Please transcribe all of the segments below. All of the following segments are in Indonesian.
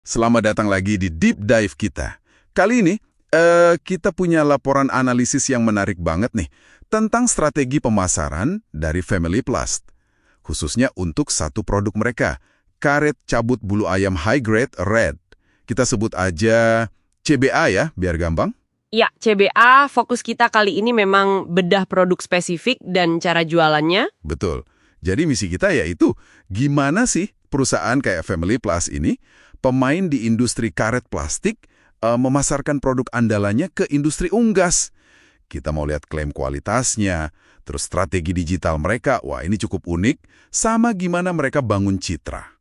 Selamat datang lagi di Deep Dive kita. Kali ini, kita punya laporan analisis yang menarik banget nih, tentang strategi pemasaran dari Family Plus. Khususnya untuk satu produk mereka, karet cabut bulu ayam high grade red. Kita sebut aja CBA ya, biar gampang. Ya, CBA fokus kita kali ini memang bedah produk spesifik dan cara jualannya. Betul. Jadi misi kita yaitu, gimana sih perusahaan kayak Family Plus ini, pemain di industri karet plastik, memasarkan produk andalannya ke industri unggas. Kita mau lihat klaim kualitasnya, terus strategi digital mereka, wah ini cukup unik, sama gimana mereka bangun citra.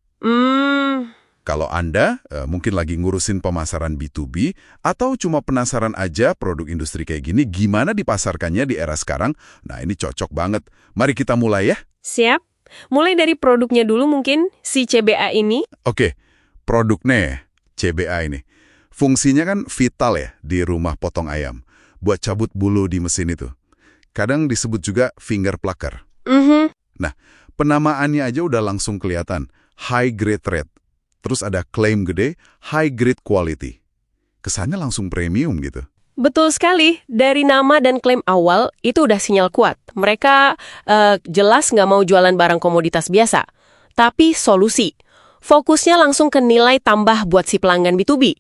Kalau Anda mungkin lagi ngurusin pemasaran B2B, atau cuma penasaran aja produk industri kayak gini, gimana dipasarkannya di era sekarang, nah ini cocok banget. Mari kita mulai ya. Siap. Mulai dari produknya dulu mungkin, si CBA ini. Oke, produknya CBA ini. Fungsinya kan vital ya di rumah potong ayam. Buat cabut bulu di mesin itu. Kadang disebut juga finger plucker. Nah, penamaannya aja udah langsung kelihatan. High grade red. Terus ada klaim gede, high grade quality. Kesannya langsung premium gitu. Betul sekali. Dari nama dan klaim awal, itu udah sinyal kuat. Mereka jelas nggak mau jualan barang komoditas biasa. Tapi solusi. Fokusnya langsung ke nilai tambah buat si pelanggan B2B.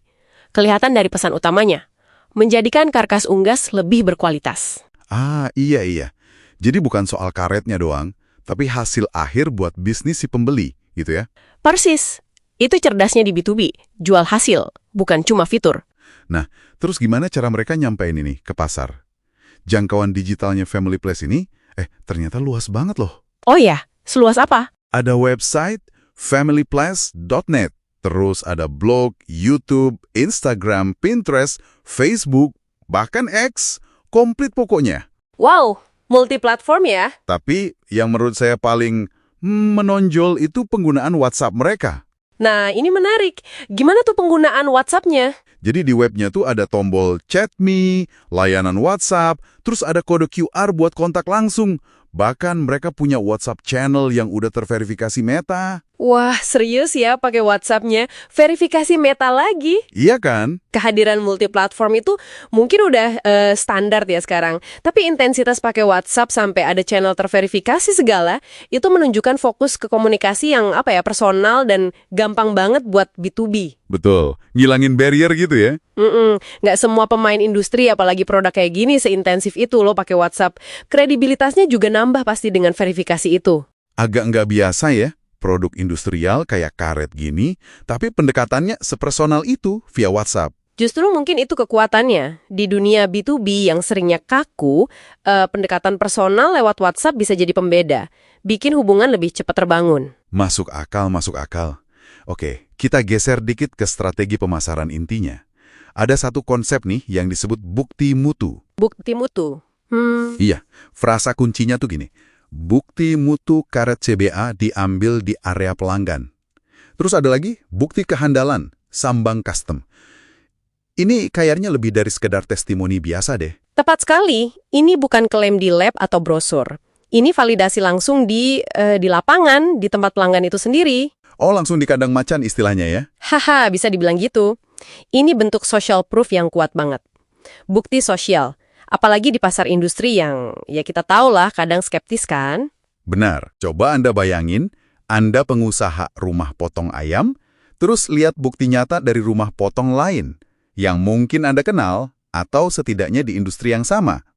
Kelihatan dari pesan utamanya. Menjadikan karkas unggas lebih berkualitas. Ah, iya. Jadi bukan soal karetnya doang, tapi hasil akhir buat bisnis si pembeli, gitu ya? Persis. Itu cerdasnya di B2B. Jual hasil, bukan cuma fitur. Nah, terus gimana cara mereka nyampein ini ke pasar? Jangkauan digitalnya Family Plus ini, ternyata luas banget loh. Oh ya, seluas apa? Ada website familyplus.net. Terus ada blog, YouTube, Instagram, Pinterest, Facebook, bahkan X, komplit pokoknya. Wow, multiplatform ya? Tapi yang menurut saya paling menonjol itu penggunaan WhatsApp mereka. Nah, ini menarik. Gimana tuh penggunaan WhatsApp-nya? Jadi di webnya tuh ada tombol Chat Me, layanan WhatsApp, terus ada kode QR buat kontak langsung. Bahkan mereka punya WhatsApp channel yang udah terverifikasi Meta. Wah, serius ya pakai WhatsApp-nya? Verifikasi Meta lagi? Iya kan? Kehadiran multiplatform itu mungkin udah standar ya sekarang. Tapi intensitas pakai WhatsApp sampai ada channel terverifikasi segala, itu menunjukkan fokus ke komunikasi yang personal dan gampang banget buat B2B. Betul, ngilangin barrier gitu ya? Nggak semua pemain industri, apalagi produk kayak gini, seintensif itu loh pakai WhatsApp. Kredibilitasnya juga nambah pasti dengan verifikasi itu. Agak nggak biasa ya, produk industrial kayak karet gini, tapi pendekatannya sepersonal itu via WhatsApp. Justru mungkin itu kekuatannya. Di dunia B2B yang seringnya kaku, pendekatan personal lewat WhatsApp bisa jadi pembeda. Bikin hubungan lebih cepat terbangun. Masuk akal. Oke, kita geser dikit ke strategi pemasaran intinya. Ada satu konsep nih yang disebut bukti mutu. Bukti mutu? Iya, frasa kuncinya tuh gini. Bukti mutu karet CBA diambil di area pelanggan. Terus ada lagi bukti kehandalan, sambang custom. Ini kayaknya lebih dari sekedar testimoni biasa deh. Tepat sekali. Ini bukan klaim di lab atau brosur. Ini validasi langsung di lapangan, di tempat pelanggan itu sendiri. Oh, langsung di kandang macan istilahnya ya? Haha, bisa dibilang gitu. Ini bentuk social proof yang kuat banget. Bukti sosial. Apalagi di pasar industri yang, ya kita tahu lah, kadang skeptis kan? Benar. Coba Anda bayangin, Anda pengusaha rumah potong ayam, terus lihat bukti nyata dari rumah potong lain, yang mungkin Anda kenal, atau setidaknya di industri yang sama.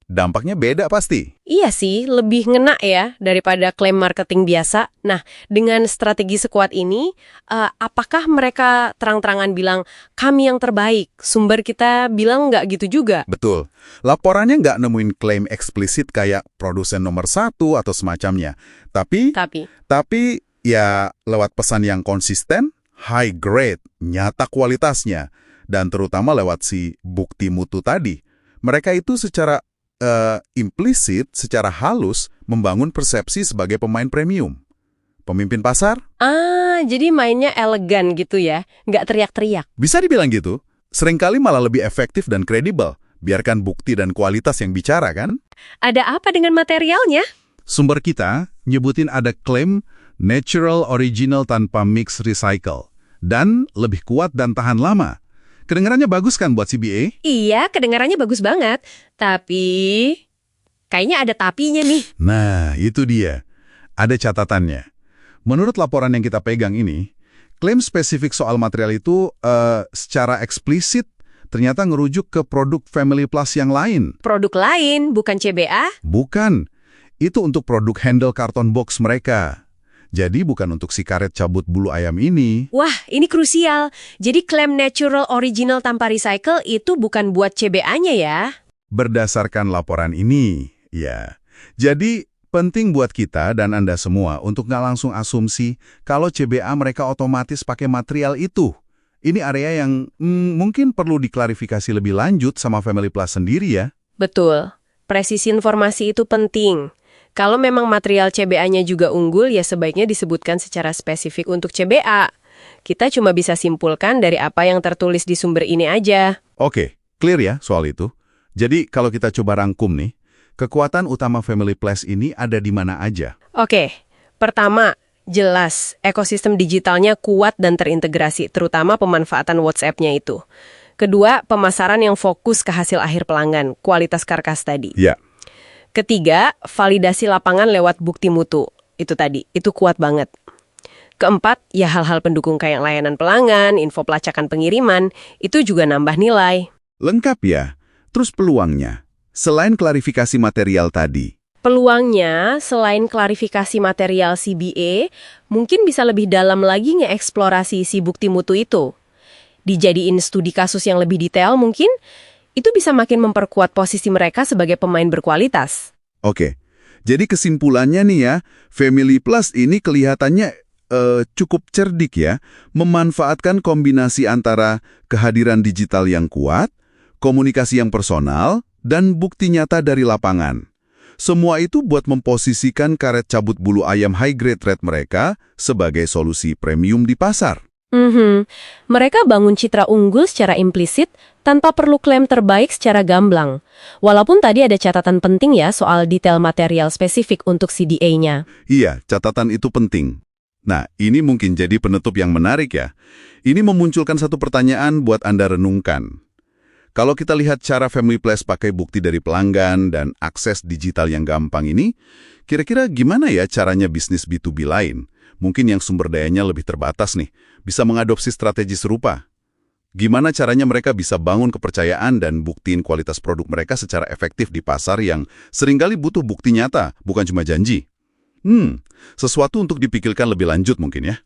Dampaknya beda pasti. Iya sih, lebih ngena ya daripada klaim marketing biasa. Nah, dengan strategi sekuat ini, apakah mereka terang-terangan bilang, kami yang terbaik? Sumber kita bilang nggak gitu juga. Betul. Laporannya nggak nemuin klaim eksplisit kayak produsen nomor 1 atau semacamnya. Tapi ya lewat pesan yang konsisten, high grade, nyata kualitasnya, dan terutama lewat si bukti mutu tadi. Mereka itu secara implisit, secara halus, membangun persepsi sebagai pemain premium. Pemimpin pasar? Jadi mainnya elegan gitu ya, nggak teriak-teriak. Bisa dibilang gitu. Seringkali malah lebih efektif dan kredibel. Biarkan bukti dan kualitas yang bicara, kan? Ada apa dengan materialnya? Sumber kita nyebutin ada klaim natural original tanpa mix recycle. dan lebih kuat dan tahan lama. Kedengarannya bagus kan buat CBA? Iya, kedengarannya bagus banget. Tapi kayaknya ada tapinya nih. Nah, itu dia. Ada catatannya. Menurut laporan yang kita pegang ini, klaim spesifik soal material itu secara eksplisit ternyata ngerujuk ke produk Family Plus yang lain. Produk lain, bukan CBA? Bukan. Itu untuk produk handle karton box mereka. Jadi bukan untuk si karet cabut bulu ayam ini. Wah, ini krusial. Jadi klaim natural original tanpa recycle itu bukan buat CBA-nya ya? Berdasarkan laporan ini, ya. Jadi penting buat kita dan Anda semua untuk nggak langsung asumsi kalau CBA mereka otomatis pakai material itu. Ini area yang mungkin perlu diklarifikasi lebih lanjut sama Family Plus sendiri ya. Betul. Presisi informasi itu penting. Kalau memang material CBA-nya juga unggul, ya sebaiknya disebutkan secara spesifik untuk CBA. Kita cuma bisa simpulkan dari apa yang tertulis di sumber ini aja. Oke, clear ya soal itu. Jadi kalau kita coba rangkum nih, kekuatan utama Family Plus ini ada di mana aja? Oke, pertama, jelas ekosistem digitalnya kuat dan terintegrasi, terutama pemanfaatan WhatsApp-nya itu. Kedua, pemasaran yang fokus ke hasil akhir pelanggan, kualitas karkas tadi. Ya. Ketiga, validasi lapangan lewat bukti mutu. Itu tadi, itu kuat banget. Keempat, ya hal-hal pendukung kayak layanan pelanggan, info pelacakan pengiriman, itu juga nambah nilai. Lengkap ya. Terus peluangnya, selain klarifikasi material tadi. Peluangnya, selain klarifikasi material CBA, mungkin bisa lebih dalam lagi ngeeksplorasi si bukti mutu itu. Dijadiin studi kasus yang lebih detail mungkin, itu bisa makin memperkuat posisi mereka sebagai pemain berkualitas. Oke, jadi kesimpulannya nih ya, Family Plus ini kelihatannya cukup cerdik ya, memanfaatkan kombinasi antara kehadiran digital yang kuat, komunikasi yang personal, dan bukti nyata dari lapangan. Semua itu buat memposisikan karet cabut bulu ayam high grade rate mereka sebagai solusi premium di pasar. Mereka bangun citra unggul secara implisit tanpa perlu klaim terbaik secara gamblang. Walaupun tadi ada catatan penting ya soal detail material spesifik untuk CDA-nya. Iya, catatan itu penting. Nah, ini mungkin jadi penutup yang menarik ya. Ini memunculkan satu pertanyaan buat Anda renungkan. Kalau kita lihat cara Family Plus pakai bukti dari pelanggan dan akses digital yang gampang ini, kira-kira gimana ya caranya bisnis B2B lain? Mungkin yang sumber dayanya lebih terbatas nih, bisa mengadopsi strategi serupa. Gimana caranya mereka bisa bangun kepercayaan dan buktiin kualitas produk mereka secara efektif di pasar yang seringkali butuh bukti nyata, bukan cuma janji? Sesuatu untuk dipikirkan lebih lanjut mungkin ya.